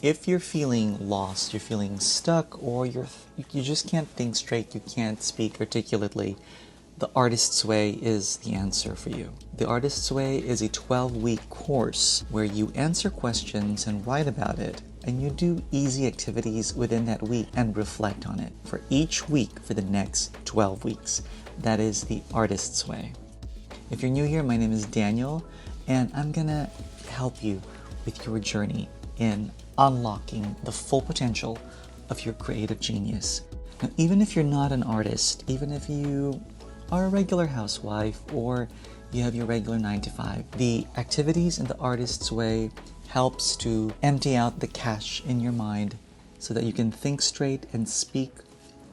If you're feeling lost, you're feeling stuck, or you just can't think straight, you can't speak articulately, the Artist's Way is the answer for you. The Artist's Way is a 12-week course where you answer questions and write about it, and you do easy activities within that week and reflect on it for each week for the next 12 weeks. That is the Artist's Way. If you're new here, my name is Daniel, and I'm gonna help you with your journey in unlocking the full potential of your creative genius. Now, even if you're not an artist, even if you are a regular housewife or you have your regular 9-to-5, the activities in the Artist's Way helps to empty out the cache in your mind so that you can think straight and speak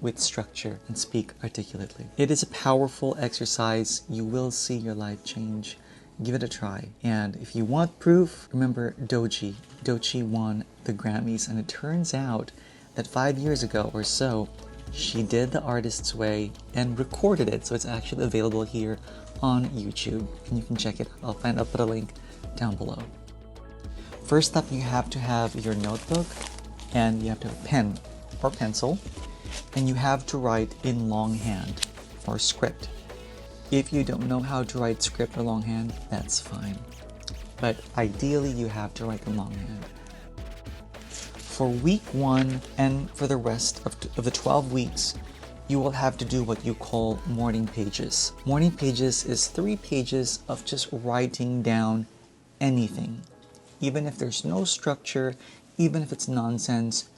with structure and speak articulately. It is a powerful exercise. You will see your life change. Give it a try. And if you want proof, remember Doechii. Doechii won the Grammys, and it turns out that 5 years ago or so, she did the Artist's Way and recorded it, so it's actually available here on YouTube, and you can check it out. I'll put a link down below. First up, you have to have your notebook, and you have to have a pen or pencil, and you have to write in longhand or script. If you don't know how to write script or longhand, that's fine. But ideally, you have to write in longhand. For week 1 and for the rest of the 12 weeks, you will have to do what you call morning pages. Morning pages is 3 pages of just writing down anything. Even if there's no structure, even if it's nonsense,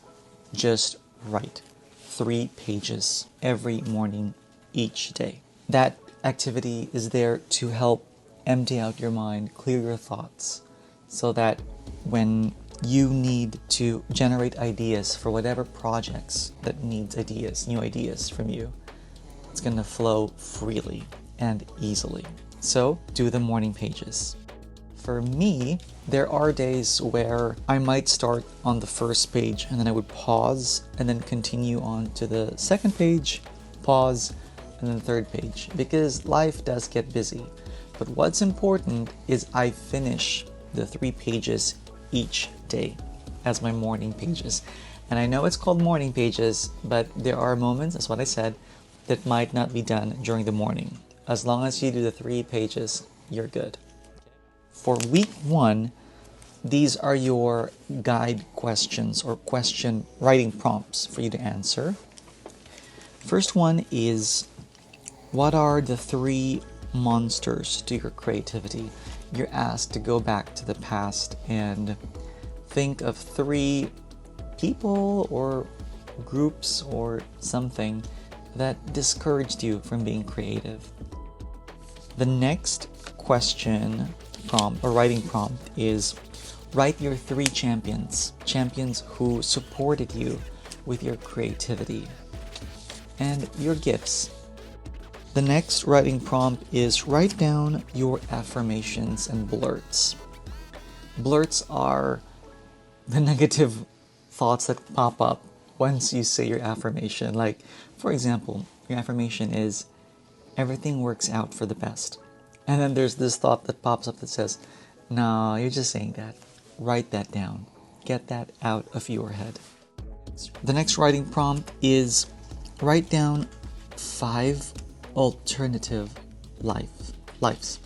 just write. 3 pages every morning, each day. That activity is there to help empty out your mind, clear your thoughts, so that when you need to generate ideas for whatever projects that needs ideas, new ideas from you, it's going to flow freely and easily. So do the morning pages. For me, there are days where I might start on the first page and then I would pause and then continue on to the second page, pause, and then the third page, because life does get busy. But what's important is I finish the 3 pages each day as my morning pages. And I know it's called morning pages, but there are moments, that's what I said, that might not be done during the morning. As long as you do the 3 pages, you're good. For week 1, these are your guide questions or question writing prompts for you to answer. First one is, what are the 3 monsters to your creativity? You're asked to go back to the past and think of 3 people or groups or something that discouraged you from being creative. The next question prompt or writing prompt is, write your 3 champions who supported you with your creativity and your gifts. The next writing prompt is, write down your affirmations and blurts. Blurts are the negative thoughts that pop up once you say your affirmation. Like, for example, your affirmation is, everything works out for the best. And then there's this thought that pops up that says, no, you're just saying that. Write that down. Get that out of your head. The next writing prompt is, write down 5 alternative lives.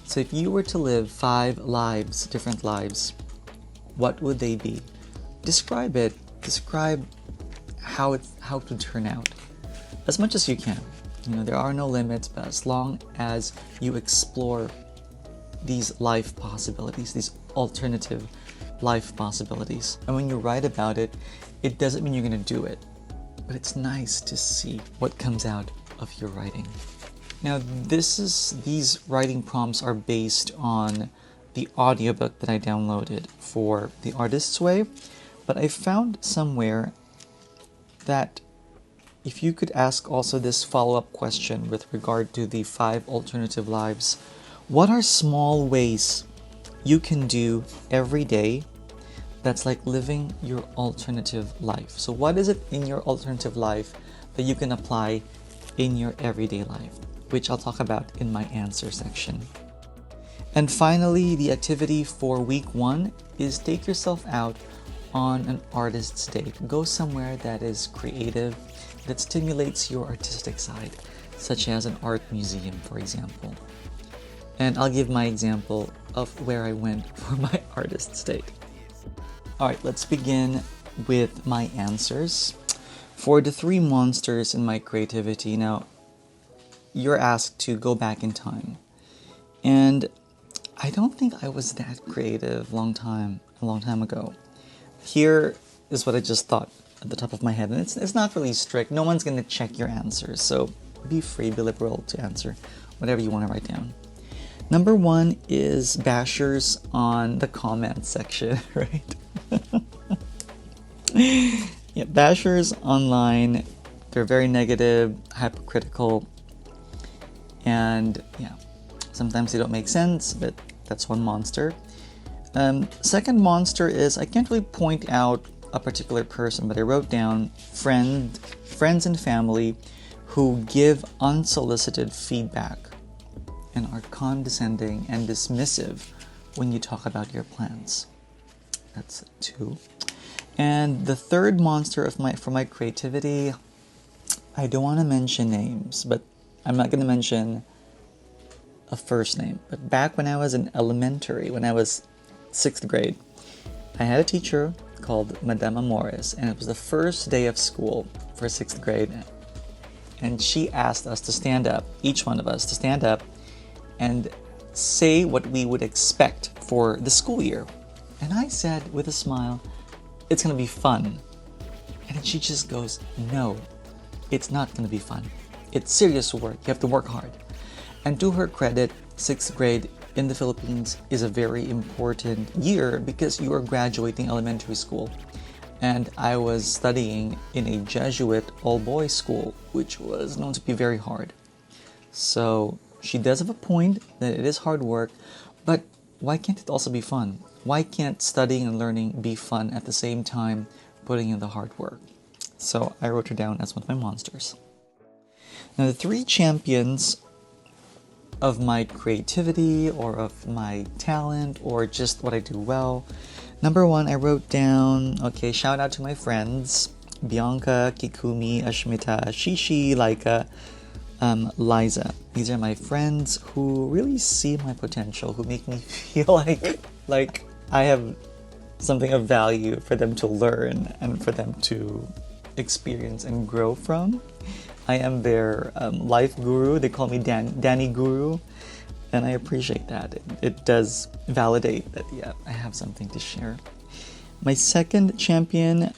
So if you were to live 5 lives, different lives, what would they be? Describe it. Describe how it would turn out as much as you can. You know, there are no limits, but as long as you explore these life possibilities, these alternative life possibilities, and when you write about it, it doesn't mean you're going to do it, but it's nice to see what comes out of your writing. Now, these writing prompts are based on the audiobook that I downloaded for the Artist's Way, but I found somewhere that if you could ask also this follow-up question with regard to the 5 alternative lives, what are small ways you can do every day that's like living your alternative life? So what is it in your alternative life that you can apply in your everyday life, which I'll talk about in my answer section. And finally, the activity for week 1 is take yourself out on an artist's date, go somewhere that is creative, that stimulates your artistic side, such as an art museum, for example. And I'll give my example of where I went for my artist's date. Alright, let's begin with my answers. For the 3 monsters in my creativity, now, you're asked to go back in time. And I don't think I was that creative a long time ago. Here is what I just thought at the top of my head, and it's not really strict. No one's going to check your answers, so be free, be liberal to answer whatever you want to write down. Number 1 is bashers on the comment section, right? Yeah, bashers online, they're very negative, hypocritical, and yeah, sometimes they don't make sense, but that's one monster. Second monster is, I can't really point out a particular person, but I wrote down friends and family who give unsolicited feedback and are condescending and dismissive when you talk about your plans. That's 2. And the third monster for my creativity, I don't want to mention names, but I'm not going to mention a first name. But back when I was in elementary, when I was 6th grade, I had a teacher called Madame Amores, and it was the first day of school for 6th grade. And she asked us to stand up, each one of us to stand up and say what we would expect for the school year. And I said with a smile, it's going to be fun. And then she just goes, no, it's not going to be fun. It's serious work. You have to work hard. And to her credit, 6th grade in the Philippines is a very important year because you are graduating elementary school. And I was studying in a Jesuit all-boys school, which was known to be very hard. So she does have a point that it is hard work, but why can't it also be fun? Why can't studying and learning be fun at the same time putting in the hard work? So I wrote her down as one of my monsters. Now the 3 champions of my creativity or of my talent or just what I do well. Number 1, I wrote down, okay, shout out to my friends, Bianca, Kikumi, Ashmita, Shishi, Laika, Liza. These are my friends who really see my potential, who make me feel like I have something of value for them to learn and for them to experience and grow from. I am their life guru. They call me Danny Guru, and I appreciate that. It does validate that, yeah, I have something to share. My second champion,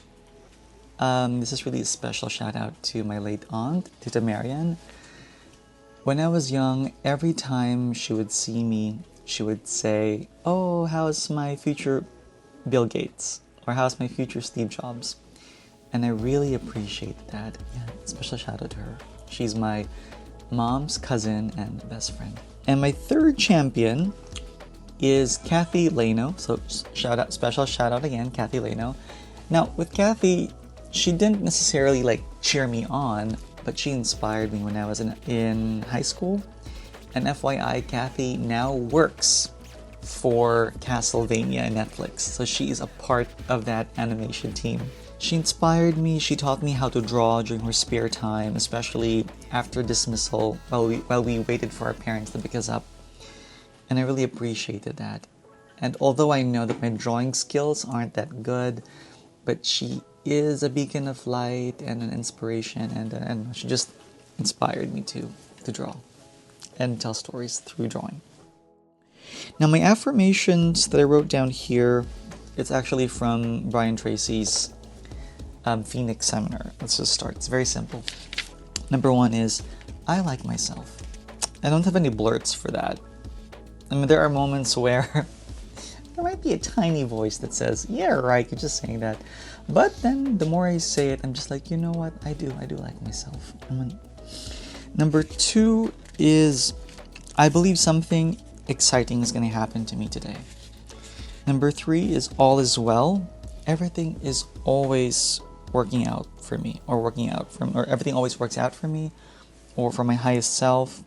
this is really a special shout out to my late aunt, Tita Marian. When I was young, every time she would see me, she would say, oh, how's my future Bill Gates? Or how's my future Steve Jobs? And I really appreciate that. Yeah, special shout out to her. She's my mom's cousin and best friend. And my third champion is Kathy Leno. So special shout out again, Kathy Leno. Now with Kathy, she didn't necessarily cheer me on, but she inspired me when I was in high school. And FYI, Kathy now works for Castlevania and Netflix. So she is a part of that animation team. She inspired me. She taught me how to draw during her spare time, especially after dismissal while we waited for our parents to pick us up. And I really appreciated that. And although I know that my drawing skills aren't that good, but she is a beacon of light and an inspiration, and she just inspired me to draw and tell stories through drawing. Now my affirmations that I wrote down here, it's actually from Brian Tracy's Phoenix seminar. Let's just start. It's very simple. Number 1 is, I like myself. I don't have any blurts for that. I mean, there are moments where there might be a tiny voice that says, yeah, right, you're just saying that. But then the more I say it, I'm just like, you know what? I do like myself. Number 2 is, I believe something exciting is going to happen to me today. Number 3 is, all is well. Everything is always working out for me, or everything always works out for me, or for my highest self,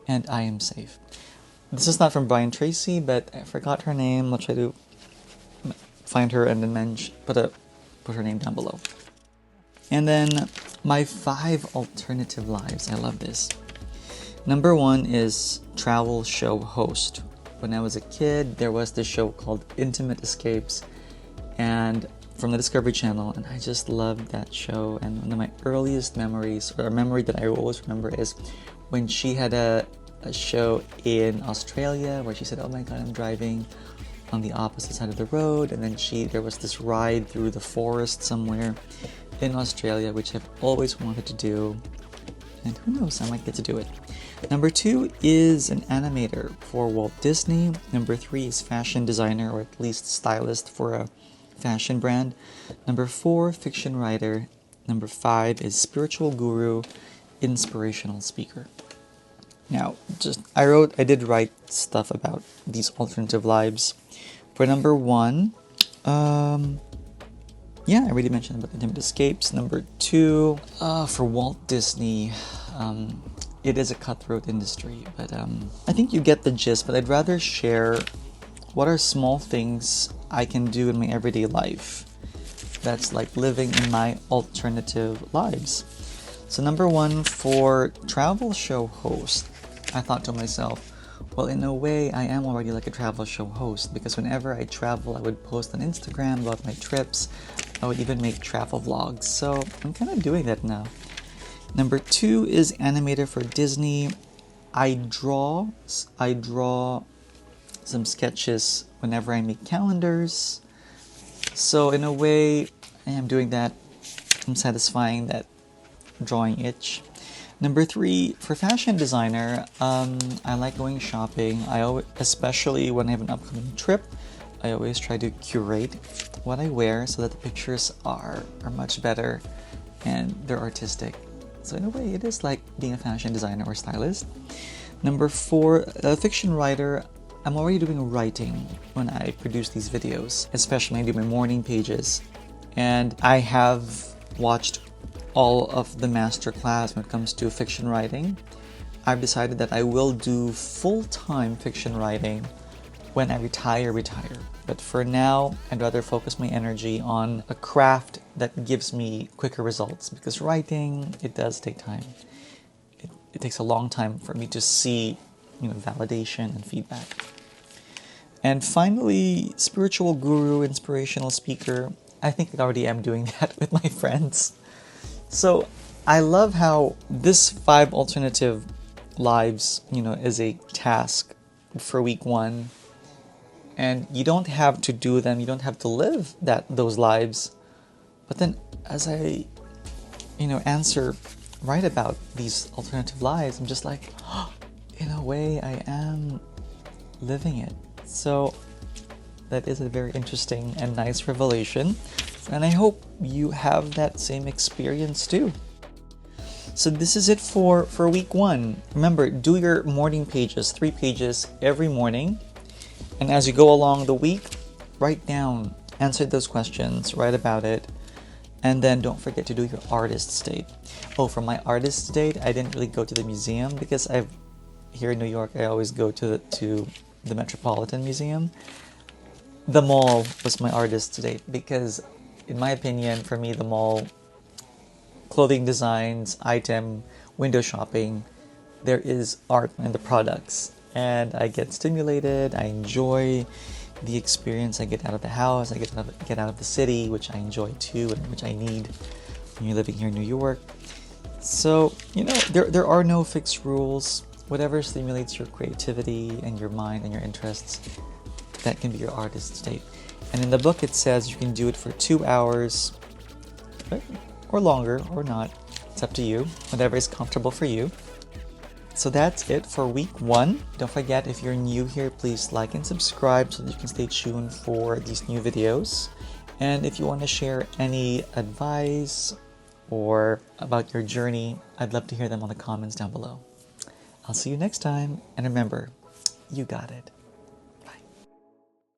and I am safe. This is not from Brian Tracy, but I forgot her name. I'll try to find her and then put her name down below. And then my 5 alternative lives. I love this. Number 1 is travel show host. When I was a kid, there was this show called Intimate Escapes, and from the Discovery Channel, and I just loved that show. And one of my earliest memories, or a memory that I always remember, is when she had a show in Australia where she said, "Oh my God, I'm driving on the opposite side of the road," and then there was this ride through the forest somewhere in Australia, which I've always wanted to do, and who knows, I might get to do it. Number 2 is an animator for Walt Disney. Number 3 is fashion designer, or at least stylist for a fashion brand. Number 4, fiction writer. Number 5 is spiritual guru, inspirational speaker. Now, I did write stuff about these alternative lives. For number 1, I already mentioned about Intimate Escapes. Number 2, for Walt Disney, it is a cutthroat industry, but I think you get the gist. But I'd rather share what are small things I can do in my everyday life that's like living in my alternative lives. So number 1, for travel show host, I thought to myself, well, in a way, I am already like a travel show host, because whenever I travel, I would post on Instagram about my trips. I would even make travel vlogs. So I'm kind of doing that now. Number 2 is animator for Disney. I draw some sketches whenever I make calendars. So in a way, I am doing that. I'm satisfying that drawing itch. Number 3, for fashion designer, I like going shopping. Especially when I have an upcoming trip, I always try to curate what I wear so that the pictures are much better and they're artistic. So in a way, it is like being a fashion designer or stylist. Number 4, a fiction writer. I'm already doing writing when I produce these videos, especially when I do my morning pages. And I have watched all of the masterclass when it comes to fiction writing. I've decided that I will do full-time fiction writing when I retire. But for now, I'd rather focus my energy on a craft that gives me quicker results, because writing, it does take time. It takes a long time for me to see, validation and feedback. And finally, spiritual guru, inspirational speaker. I think I already am doing that with my friends. So I love how this 5 alternative lives, is a task for week 1. And you don't have to do them, you don't have to live those lives. But then as I, write about these alternative lives, I'm just like, in a way, I am living it. So that is a very interesting and nice revelation. And I hope you have that same experience too. So this is it for week 1. Remember, do your morning pages, 3 pages every morning. And as you go along the week, write down, answer those questions, write about it. And then don't forget to do your artist date. Oh, for my artist date, I didn't really go to the museum because here in New York, I always go to the Metropolitan Museum. The mall was my artist date because, in my opinion, for me, the mall, clothing designs, item, window shopping, there is art in the products. And I get stimulated, I enjoy the experience I get out of the house, I get out of the city, which I enjoy too, and which I need when you're living here in New York. So, there are no fixed rules. Whatever stimulates your creativity and your mind and your interests, that can be your artist state. And in the book it says you can do it for 2 hours, or longer, or not. It's up to you, whatever is comfortable for you. So that's it for week 1. Don't forget, if you're new here, please like and subscribe so that you can stay tuned for these new videos. And if you want to share any advice or about your journey, I'd love to hear them on the comments down below. I'll see you next time, and remember, you got it.